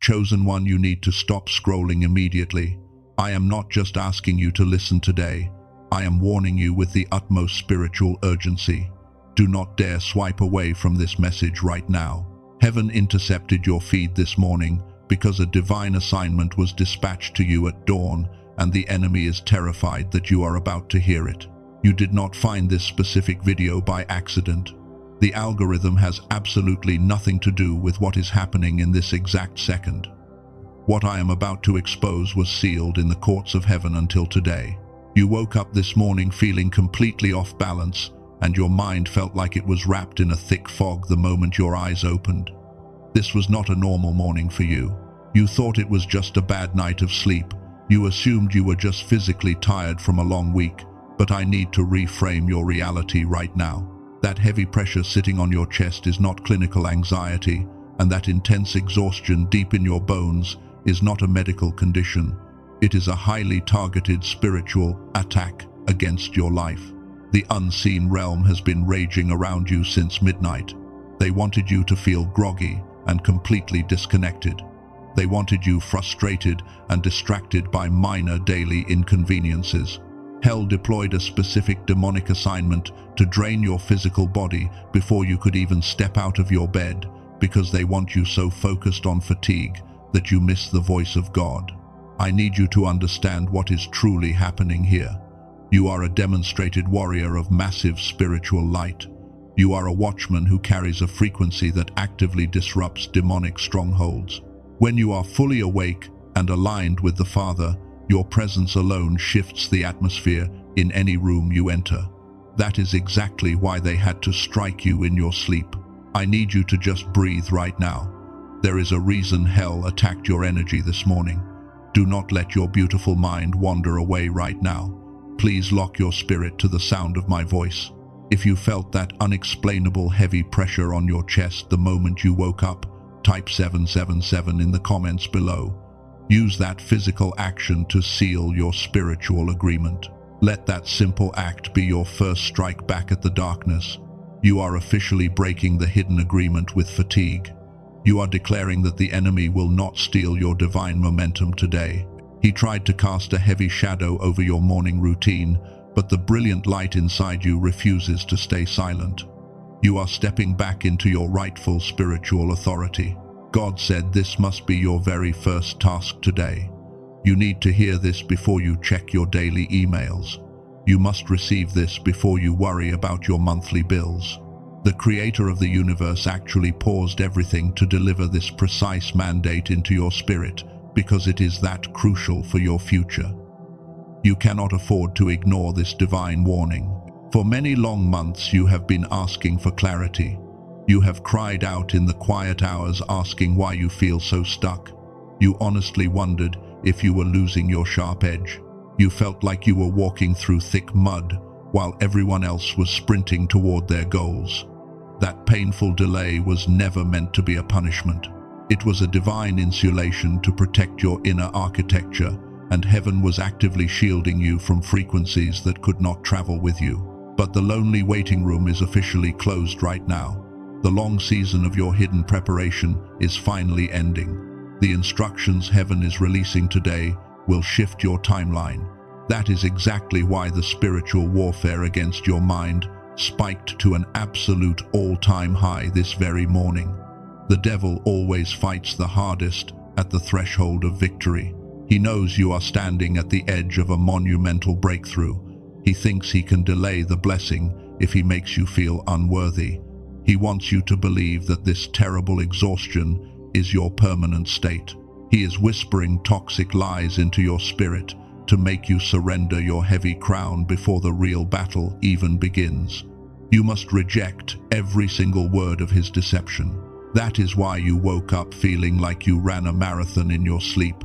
Chosen one, you need to stop scrolling immediately. I am not just asking you to listen today. I am warning you with the utmost spiritual urgency. Do not dare swipe away from this message right now. Heaven intercepted your feed this morning because a divine assignment was dispatched to you at dawn, and the enemy is terrified that you are about to hear it. You did not find this specific video by accident. The algorithm has absolutely nothing to do with what is happening in this exact second. What I am about to expose was sealed in the courts of heaven until today. You woke up this morning feeling completely off balance, and your mind felt like it was wrapped in a thick fog the moment your eyes opened. This was not a normal morning for you. You thought it was just a bad night of sleep. You assumed you were just physically tired from a long week, but I need to reframe your reality right now. That heavy pressure sitting on your chest is not clinical anxiety, and that intense exhaustion deep in your bones is not a medical condition. It is a highly targeted spiritual attack against your life. The unseen realm has been raging around you since midnight. They wanted you to feel groggy and completely disconnected. They wanted you frustrated and distracted by minor daily inconveniences. Hell deployed a specific demonic assignment to drain your physical body before you could even step out of your bed, because they want you so focused on fatigue that you miss the voice of God. I need you to understand what is truly happening here. You are a demonstrated warrior of massive spiritual light. You are a watchman who carries a frequency that actively disrupts demonic strongholds. When you are fully awake and aligned with the Father, your presence alone shifts the atmosphere in any room you enter. That is exactly why they had to strike you in your sleep. I need you to just breathe right now. There is a reason hell attacked your energy this morning. Do not let your beautiful mind wander away right now. Please lock your spirit to the sound of my voice. If you felt that unexplainable heavy pressure on your chest the moment you woke up, type 777 in the comments below. Use that physical action to seal your spiritual agreement. Let that simple act be your first strike back at the darkness. You are officially breaking the hidden agreement with fatigue. You are declaring that the enemy will not steal your divine momentum today. He tried to cast a heavy shadow over your morning routine, but the brilliant light inside you refuses to stay silent. You are stepping back into your rightful spiritual authority. God said this must be your very first task today. You need to hear this before you check your daily emails. You must receive this before you worry about your monthly bills. The Creator of the universe actually paused everything to deliver this precise mandate into your spirit, because it is that crucial for your future. You cannot afford to ignore this divine warning. For many long months you have been asking for clarity. You have cried out in the quiet hours asking why you feel so stuck. You honestly wondered if you were losing your sharp edge. You felt like you were walking through thick mud while everyone else was sprinting toward their goals. That painful delay was never meant to be a punishment. It was a divine insulation to protect your inner architecture, and heaven was actively shielding you from frequencies that could not travel with you. But the lonely waiting room is officially closed right now. The long season of your hidden preparation is finally ending. The instructions heaven is releasing today will shift your timeline. That is exactly why the spiritual warfare against your mind spiked to an absolute all-time high this very morning. The devil always fights the hardest at the threshold of victory. He knows you are standing at the edge of a monumental breakthrough. He thinks he can delay the blessing if he makes you feel unworthy. He wants you to believe that this terrible exhaustion is your permanent state. He is whispering toxic lies into your spirit to make you surrender your heavy crown before the real battle even begins. You must reject every single word of his deception. That is why you woke up feeling like you ran a marathon in your sleep.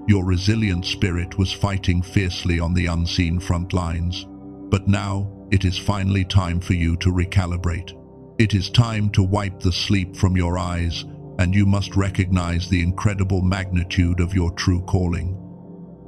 Your resilient spirit was fighting fiercely on the unseen front lines. But now, it is finally time for you to recalibrate. It is time to wipe the sleep from your eyes, and you must recognize the incredible magnitude of your true calling.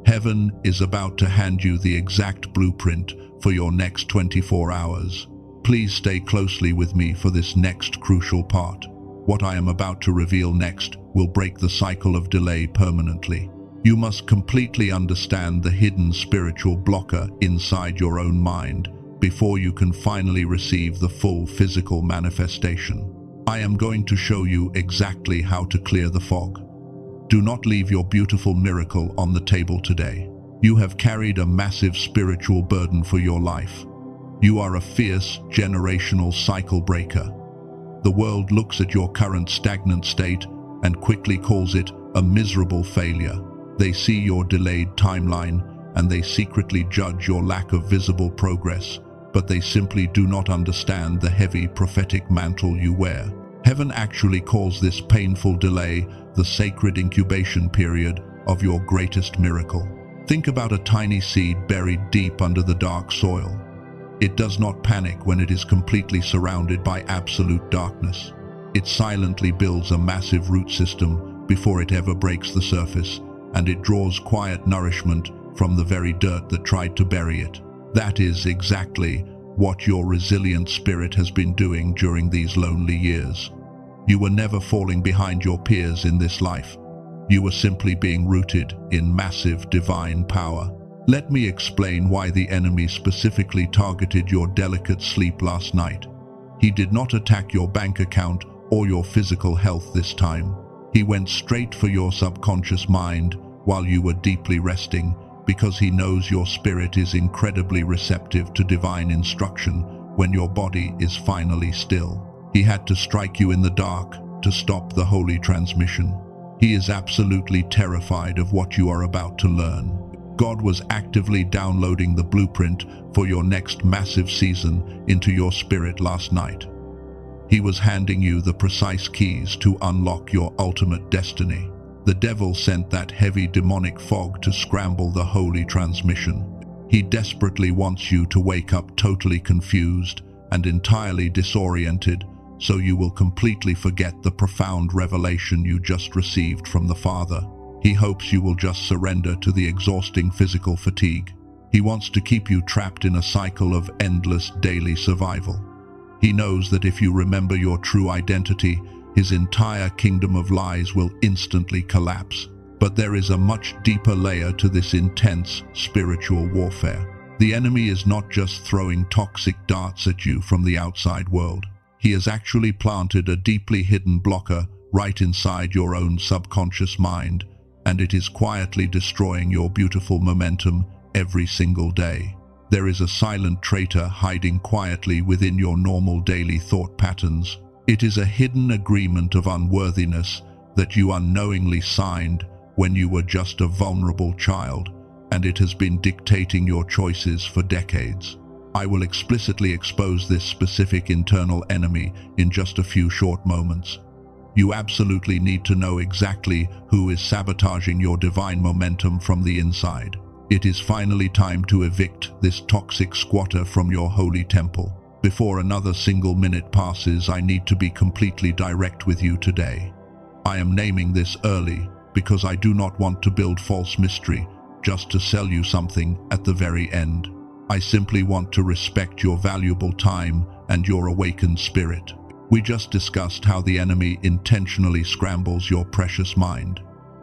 Heaven is about to hand you the exact blueprint for your next 24 hours. Please stay closely with me for this next crucial part. What I am about to reveal next will break the cycle of delay permanently. You must completely understand the hidden spiritual blocker inside your own mind before you can finally receive the full physical manifestation. I am going to show you exactly how to clear the fog. Do not leave your beautiful miracle on the table today. You have carried a massive spiritual burden for your life. You are a fierce, generational cycle breaker. The world looks at your current stagnant state and quickly calls it a miserable failure. They see your delayed timeline and they secretly judge your lack of visible progress, but they simply do not understand the heavy prophetic mantle you wear. Heaven actually calls this painful delay the sacred incubation period of your greatest miracle. Think about a tiny seed buried deep under the dark soil. It does not panic when it is completely surrounded by absolute darkness. It silently builds a massive root system before it ever breaks the surface, and it draws quiet nourishment from the very dirt that tried to bury it. That is exactly what your resilient spirit has been doing during these lonely years. You were never falling behind your peers in this life. You were simply being rooted in massive divine power. Let me explain why the enemy specifically targeted your delicate sleep last night. He did not attack your bank account or your physical health this time. He went straight for your subconscious mind while you were deeply resting, because he knows your spirit is incredibly receptive to divine instruction when your body is finally still. He had to strike you in the dark to stop the holy transmission. He is absolutely terrified of what you are about to learn. God was actively downloading the blueprint for your next massive season into your spirit last night. He was handing you the precise keys to unlock your ultimate destiny. The devil sent that heavy demonic fog to scramble the holy transmission. He desperately wants you to wake up totally confused and entirely disoriented, so you will completely forget the profound revelation you just received from the Father. He hopes you will just surrender to the exhausting physical fatigue. He wants to keep you trapped in a cycle of endless daily survival. He knows that if you remember your true identity, his entire kingdom of lies will instantly collapse. But there is a much deeper layer to this intense spiritual warfare. The enemy is not just throwing toxic darts at you from the outside world. He has actually planted a deeply hidden blocker right inside your own subconscious mind, and it is quietly destroying your beautiful momentum every single day. There is a silent traitor hiding quietly within your normal daily thought patterns. It is a hidden agreement of unworthiness that you unknowingly signed when you were just a vulnerable child, and it has been dictating your choices for decades. I will explicitly expose this specific internal enemy in just a few short moments. You absolutely need to know exactly who is sabotaging your divine momentum from the inside. It is finally time to evict this toxic squatter from your holy temple. Before another single minute passes, I need to be completely direct with you today. I am naming this early because I do not want to build false mystery just to sell you something at the very end. I simply want to respect your valuable time and your awakened spirit. We just discussed how the enemy intentionally scrambles your precious mind.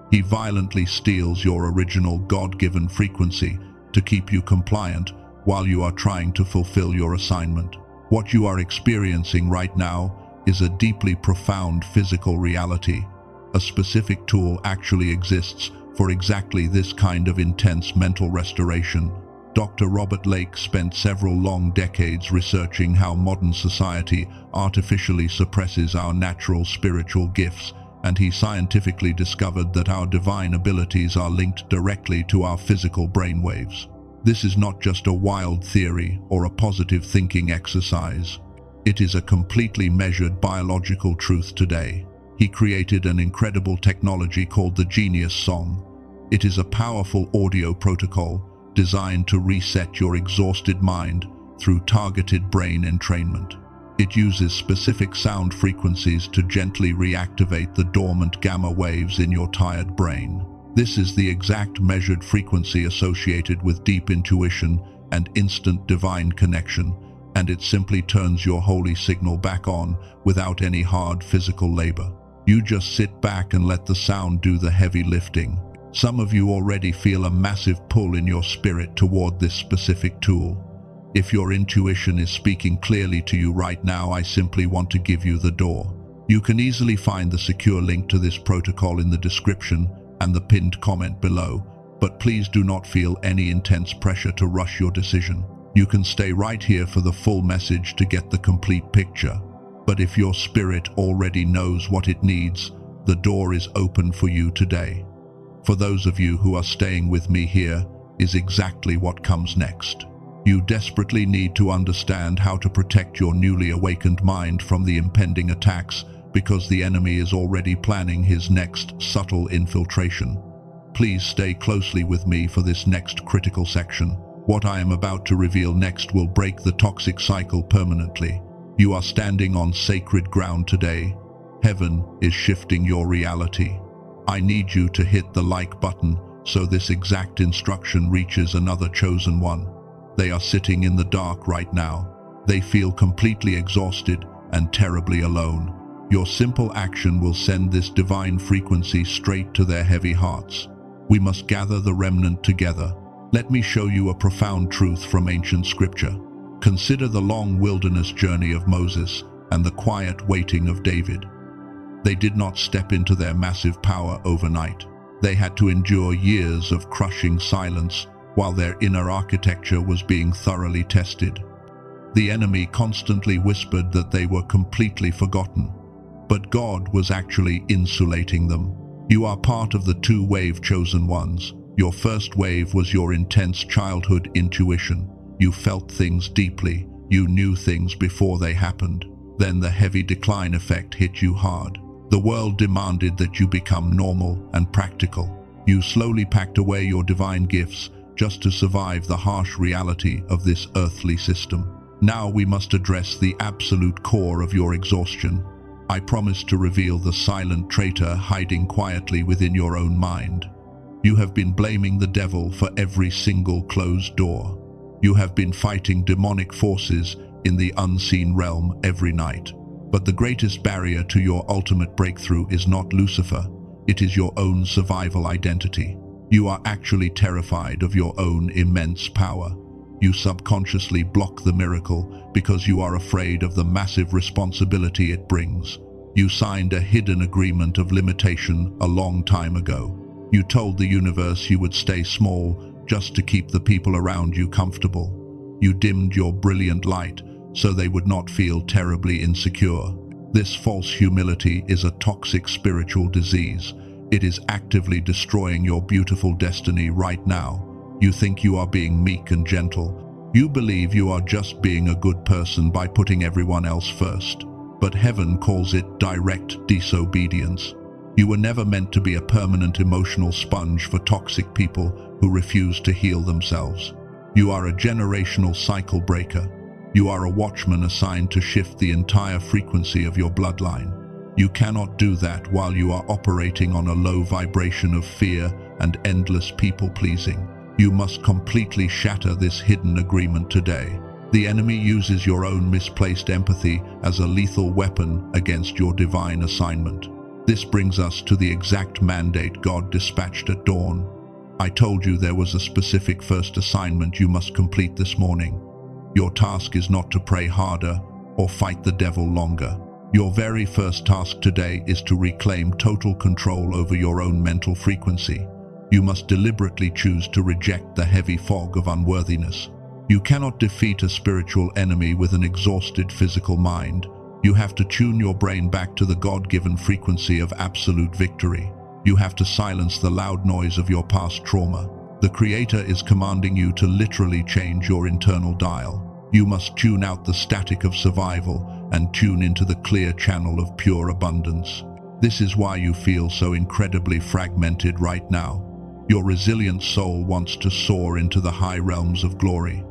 He violently steals your original God-given frequency to keep you compliant while you are trying to fulfill your assignment. What you are experiencing right now is a deeply profound physical reality. A specific tool actually exists for exactly this kind of intense mental restoration. Dr. Robert Lake spent several long decades researching how modern society artificially suppresses our natural spiritual gifts, and he scientifically discovered that our divine abilities are linked directly to our physical brainwaves. This is not just a wild theory or a positive thinking exercise. It is a completely measured biological truth today. He created an incredible technology called the Genius Song. It is a powerful audio protocol designed to reset your exhausted mind through targeted brain entrainment. It uses specific sound frequencies to gently reactivate the dormant gamma waves in your tired brain. This is the exact measured frequency associated with deep intuition and instant divine connection, and it simply turns your holy signal back on without any hard physical labor. You just sit back and let the sound do the heavy lifting. Some of you already feel a massive pull in your spirit toward this specific tool. If your intuition is speaking clearly to you right now, I simply want to give you the door. You can easily find the secure link to this protocol in the description and the pinned comment below, but please do not feel any intense pressure to rush your decision. You can stay right here for the full message to get the complete picture. But if your spirit already knows what it needs, the door is open for you today. For those of you who are staying with me, here is exactly what comes next. You desperately need to understand how to protect your newly awakened mind from the impending attacks, because the enemy is already planning his next subtle infiltration. Please stay closely with me for this next critical section. What I am about to reveal next will break the toxic cycle permanently. You are standing on sacred ground today. Heaven is shifting your reality. I need you to hit the like button so this exact instruction reaches another chosen one. They are sitting in the dark right now. They feel completely exhausted and terribly alone. Your simple action will send this divine frequency straight to their heavy hearts. We must gather the remnant together. Let me show you a profound truth from ancient scripture. Consider the long wilderness journey of Moses and the quiet waiting of David. They did not step into their massive power overnight. They had to endure years of crushing silence while their inner architecture was being thoroughly tested. The enemy constantly whispered that they were completely forgotten, but God was actually insulating them. You are part of the two-wave chosen ones. Your first wave was your intense childhood intuition. You felt things deeply. You knew things before they happened. Then the heavy decline effect hit you hard. The world demanded that you become normal and practical. You slowly packed away your divine gifts just to survive the harsh reality of this earthly system. Now we must address the absolute core of your exhaustion. I promise to reveal the silent traitor hiding quietly within your own mind. You have been blaming the devil for every single closed door. You have been fighting demonic forces in the unseen realm every night. But the greatest barrier to your ultimate breakthrough is not Lucifer. It is your own survival identity. You are actually terrified of your own immense power. You subconsciously block the miracle because you are afraid of the massive responsibility it brings. You signed a hidden agreement of limitation a long time ago. You told the universe you would stay small just to keep the people around you comfortable. You dimmed your brilliant light so they would not feel terribly insecure. This false humility is a toxic spiritual disease. It is actively destroying your beautiful destiny right now. You think you are being meek and gentle. You believe you are just being a good person by putting everyone else first. But heaven calls it direct disobedience. You were never meant to be a permanent emotional sponge for toxic people who refuse to heal themselves. You are a generational cycle breaker. You are a watchman assigned to shift the entire frequency of your bloodline. You cannot do that while you are operating on a low vibration of fear and endless people-pleasing. You must completely shatter this hidden agreement today. The enemy uses your own misplaced empathy as a lethal weapon against your divine assignment. This brings us to the exact mandate God dispatched at dawn. I told you there was a specific first assignment you must complete this morning. Your task is not to pray harder or fight the devil longer. Your very first task today is to reclaim total control over your own mental frequency. You must deliberately choose to reject the heavy fog of unworthiness. You cannot defeat a spiritual enemy with an exhausted physical mind. You have to tune your brain back to the God-given frequency of absolute victory. You have to silence the loud noise of your past trauma. The Creator is commanding you to literally change your internal dial. You must tune out the static of survival and tune into the clear channel of pure abundance. This is why you feel so incredibly fragmented right now. Your resilient soul wants to soar into the high realms of glory,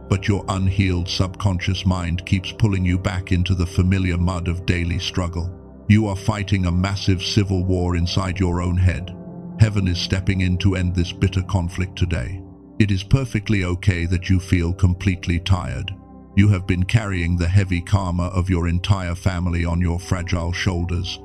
but your unhealed subconscious mind keeps pulling you back into the familiar mud of daily struggle. You are fighting a massive civil war inside your own head. Heaven is stepping in to end this bitter conflict today. It is perfectly okay that you feel completely tired. You have been carrying the heavy karma of your entire family on your fragile shoulders.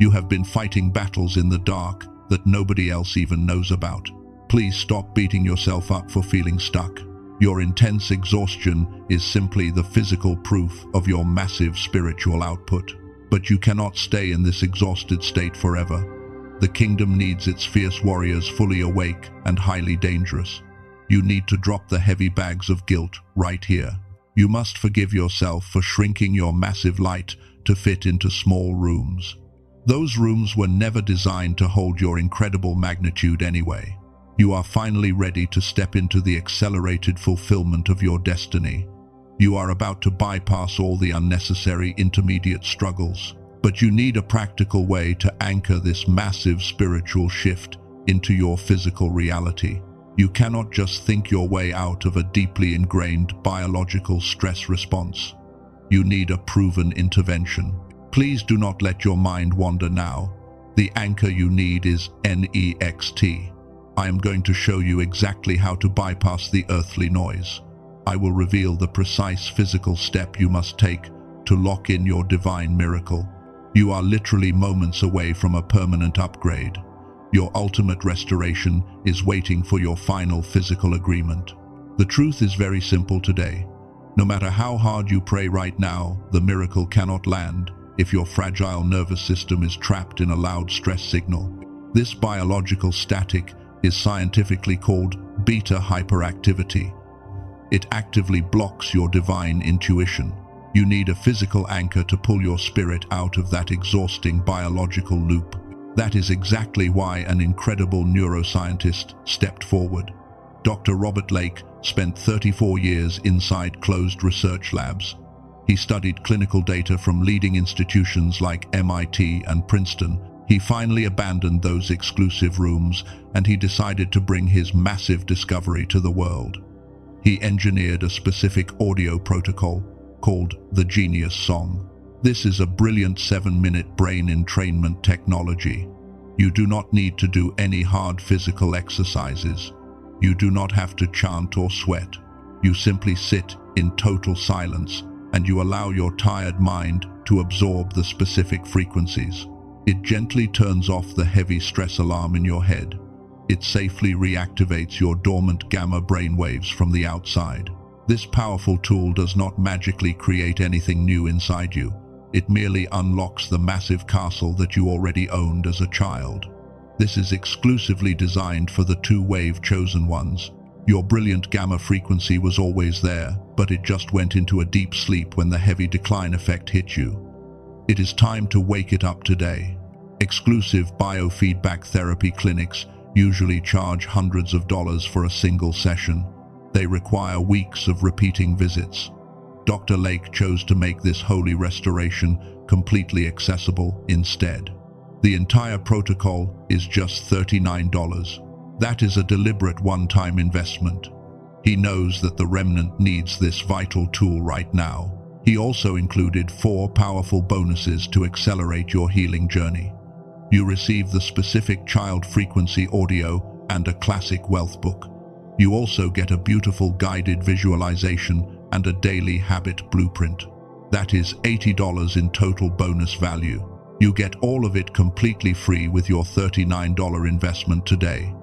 You have been fighting battles in the dark that nobody else even knows about. Please stop beating yourself up for feeling stuck. Your intense exhaustion is simply the physical proof of your massive spiritual output. But you cannot stay in this exhausted state forever. The kingdom needs its fierce warriors fully awake and highly dangerous. You need to drop the heavy bags of guilt right here. You must forgive yourself for shrinking your massive light to fit into small rooms. Those rooms were never designed to hold your incredible magnitude anyway. You are finally ready to step into the accelerated fulfillment of your destiny. You are about to bypass all the unnecessary intermediate struggles, but you need a practical way to anchor this massive spiritual shift into your physical reality. You cannot just think your way out of a deeply ingrained biological stress response. You need a proven intervention. Please do not let your mind wander now. The anchor you need is NEXT. I am going to show you exactly how to bypass the earthly noise. I will reveal the precise physical step you must take to lock in your divine miracle. You are literally moments away from a permanent upgrade. Your ultimate restoration is waiting for your final physical agreement. The truth is very simple today. No matter how hard you pray right now, the miracle cannot land if your fragile nervous system is trapped in a loud stress signal. This biological static is scientifically called beta hyperactivity. It actively blocks your divine intuition. You need a physical anchor to pull your spirit out of that exhausting biological loop. That is exactly why an incredible neuroscientist stepped forward. Dr. Robert Lake spent 34 years inside closed research labs. He studied clinical data from leading institutions like MIT and Princeton. He finally abandoned those exclusive rooms and he decided to bring his massive discovery to the world. He engineered a specific audio protocol called the Genius Song. This is a brilliant 7-minute brain entrainment technology. You do not need to do any hard physical exercises. You do not have to chant or sweat. You simply sit in total silence and you allow your tired mind to absorb the specific frequencies. It gently turns off the heavy stress alarm in your head. It safely reactivates your dormant gamma brainwaves from the outside. This powerful tool does not magically create anything new inside you. It merely unlocks the massive castle that you already owned as a child. This is exclusively designed for the two-wave chosen ones. Your brilliant gamma frequency was always there, but it just went into a deep sleep when the heavy decline effect hit you. It is time to wake it up today. Exclusive biofeedback therapy clinics usually charge hundreds of dollars for a single session. They require weeks of repeating visits. Dr. Lake chose to make this holy restoration completely accessible instead. The entire protocol is just $39. That is a deliberate one-time investment. He knows that the remnant needs this vital tool right now. He also included 4 powerful bonuses to accelerate your healing journey. You receive the specific child frequency audio and a classic wealth book. You also get a beautiful guided visualization and a daily habit blueprint. That is $80 in total bonus value. You get all of it completely free with your $39 investment today.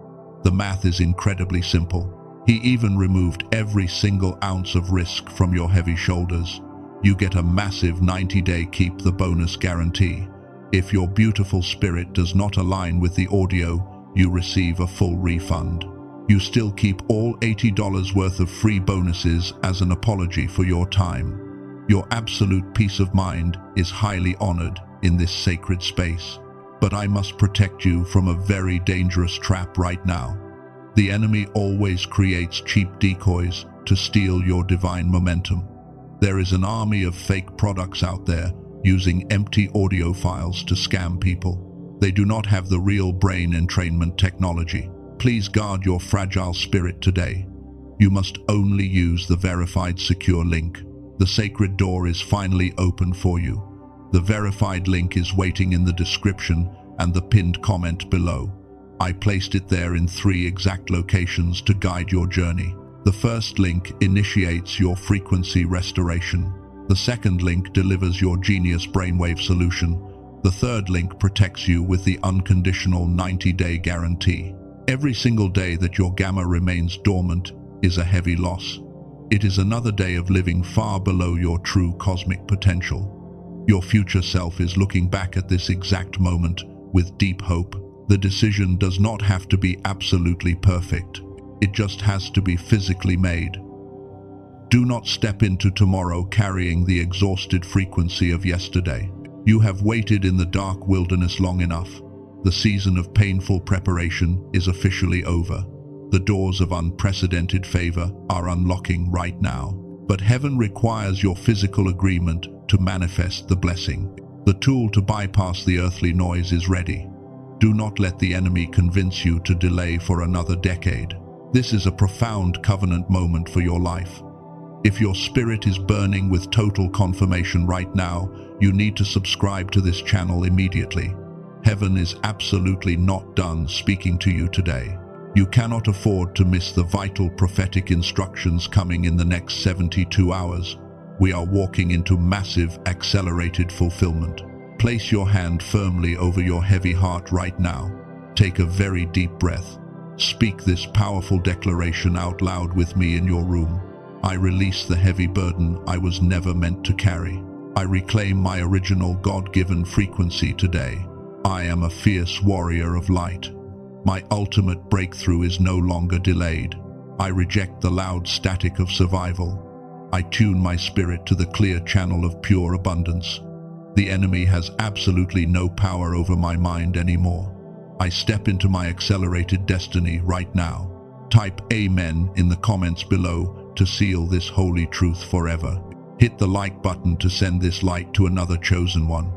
The math is incredibly simple. He even removed every single ounce of risk from your heavy shoulders. You get a massive 90-day keep the bonus guarantee. If your beautiful spirit does not align with the audio, you receive a full refund. You still keep all $80 worth of free bonuses as an apology for your time. Your absolute peace of mind is highly honored in this sacred space. But I must protect you from a very dangerous trap right now. The enemy always creates cheap decoys to steal your divine momentum. There is an army of fake products out there using empty audio files to scam people. They do not have the real brain entrainment technology. Please guard your fragile spirit today. You must only use the verified secure link. The sacred door is finally open for you. The verified link is waiting in the description and the pinned comment below. I placed it there in 3 exact locations to guide your journey. The first link initiates your frequency restoration. The second link delivers your genius brainwave solution. The third link protects you with the unconditional 90-day guarantee. Every single day that your gamma remains dormant is a heavy loss. It is another day of living far below your true cosmic potential. Your future self is looking back at this exact moment with deep hope. The decision does not have to be absolutely perfect. It just has to be physically made. Do not step into tomorrow carrying the exhausted frequency of yesterday. You have waited in the dark wilderness long enough. The season of painful preparation is officially over. The doors of unprecedented favor are unlocking right now. But heaven requires your physical agreement to manifest the blessing. The tool to bypass the earthly noise is ready. Do not let the enemy convince you to delay for another decade. This is a profound covenant moment for your life. If your spirit is burning with total confirmation right now, you need to subscribe to this channel immediately. Heaven is absolutely not done speaking to you today. You cannot afford to miss the vital prophetic instructions coming in the next 72 hours. We are walking into massive, accelerated fulfillment. Place your hand firmly over your heavy heart right now. Take a very deep breath. Speak this powerful declaration out loud with me in your room. I release the heavy burden I was never meant to carry. I reclaim my original God-given frequency today. I am a fierce warrior of light. My ultimate breakthrough is no longer delayed. I reject the loud static of survival. I tune my spirit to the clear channel of pure abundance. The enemy has absolutely no power over my mind anymore. I step into my accelerated destiny right now. Type Amen in the comments below to seal this holy truth forever. Hit the like button to send this light to another chosen one.